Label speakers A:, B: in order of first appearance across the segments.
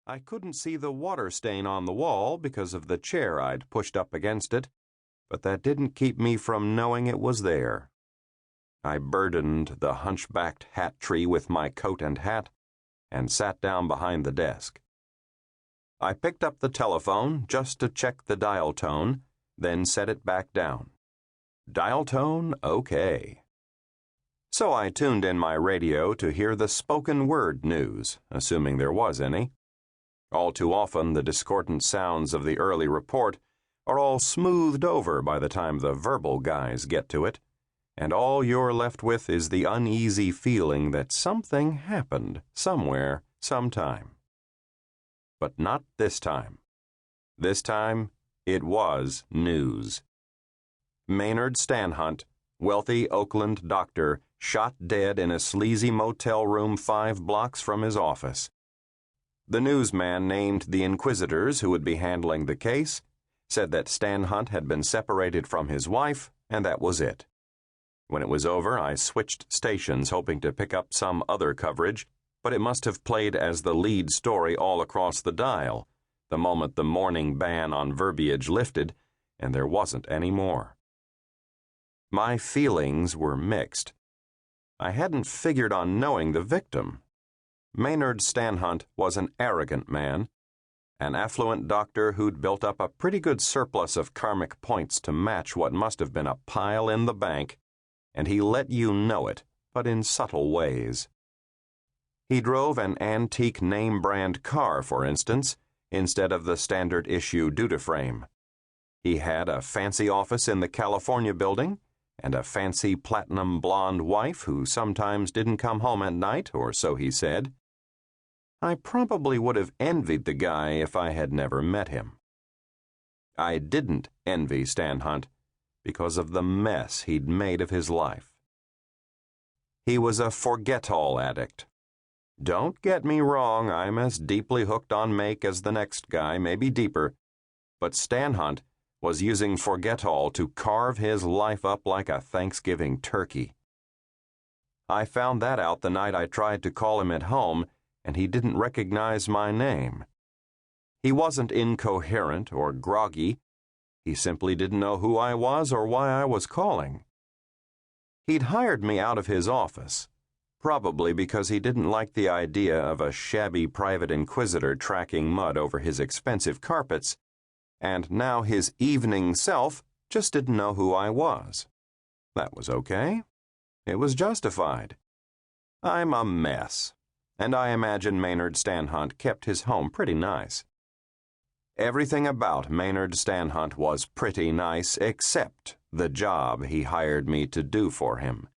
A: I couldn't see the water stain on the wall because of the chair I'd pushed up against it, but that didn't keep me from knowing it was there. I burdened the hunchbacked hat tree with my coat and hat and sat down behind the desk. I picked up the telephone just to check the dial tone, then set it back down. Dial tone okay. So I tuned in my radio to hear the spoken word news, assuming there was any. All too often, the discordant sounds of the early report are all smoothed over by the time the verbal guys get to it, and all you're left with is the uneasy feeling that something happened somewhere, sometime. But not this time. This time, it was news. Maynard Stanhunt, wealthy Oakland doctor, shot dead in a sleazy motel room 5 blocks from his office. The newsman named the inquisitors who would be handling the case, said that Stanhunt had been separated from his wife, and that was it. When it was over, I switched stations hoping to pick up some other coverage, but it must have played as the lead story all across the dial, the moment the morning ban on verbiage lifted, and there wasn't any more. My feelings were mixed. I hadn't figured on knowing the victim. Maynard Stanhunt was an arrogant man, an affluent doctor who'd built up a pretty good surplus of karmic points to match what must have been a pile in the bank, and he let you know it, but in subtle ways. He drove an antique name-brand car, for instance, instead of the standard-issue Dudaframe. He had a fancy office in the California building, and a fancy platinum blonde wife who sometimes didn't come home at night, or so he said. I probably would have envied the guy if I had never met him. I didn't envy Stanhunt because of the mess he'd made of his life. He was a Forgettol addict. Don't get me wrong, I'm as deeply hooked on make as the next guy, maybe deeper, but Stanhunt was using Forgettol to carve his life up like a Thanksgiving turkey. I found that out the night I tried to call him at home, and he didn't recognize my name. He wasn't incoherent or groggy. He simply didn't know who I was or why I was calling. He'd hired me out of his office, probably because he didn't like the idea of a shabby private inquisitor tracking mud over his expensive carpets, and now his evening self just didn't know who I was. That was okay. It was justified. I'm a mess, and I imagine Maynard Stanhunt kept his home pretty nice. Everything about Maynard Stanhunt was pretty nice except the job he hired me to do for him.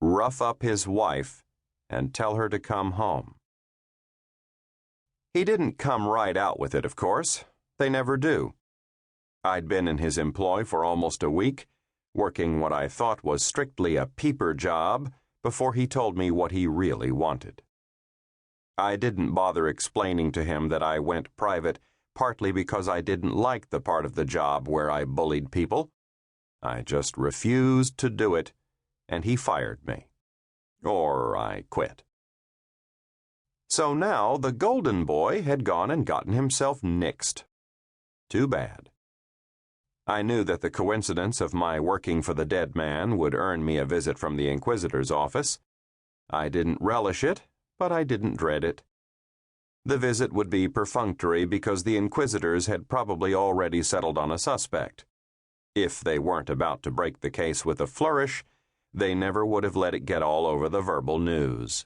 A: Rough up his wife and tell her to come home. He didn't come right out with it, of course. They never do. I'd been in his employ for almost a week, working what I thought was strictly a peeper job, before he told me what he really wanted. I didn't bother explaining to him that I went private partly because I didn't like the part of the job where I bullied people. I just refused to do it, and he fired me. Or I quit. So now the golden boy had gone and gotten himself nixed. Too bad. I knew that the coincidence of my working for the dead man would earn me a visit from the inquisitor's office. I didn't relish it, but I didn't dread it. The visit would be perfunctory because the inquisitors had probably already settled on a suspect. If they weren't about to break the case with a flourish, they never would have let it get all over the verbal news.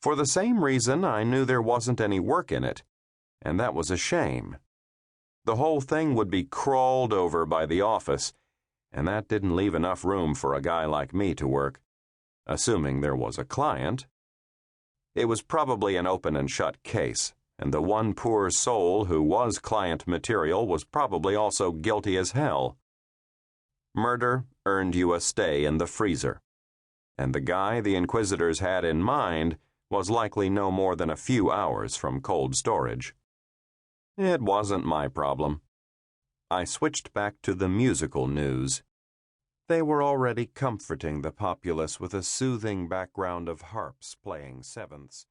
A: For the same reason, I knew there wasn't any work in it, and that was a shame. The whole thing would be crawled over by the office, and that didn't leave enough room for a guy like me to work, assuming there was a client. It was probably an open and shut case, and the one poor soul who was client material was probably also guilty as hell. Murder earned you a stay in the freezer, and the guy the inquisitors had in mind was likely no more than a few hours from cold storage. It wasn't my problem. I switched back to the musical news. They were already comforting the populace with a soothing background of harps playing sevenths.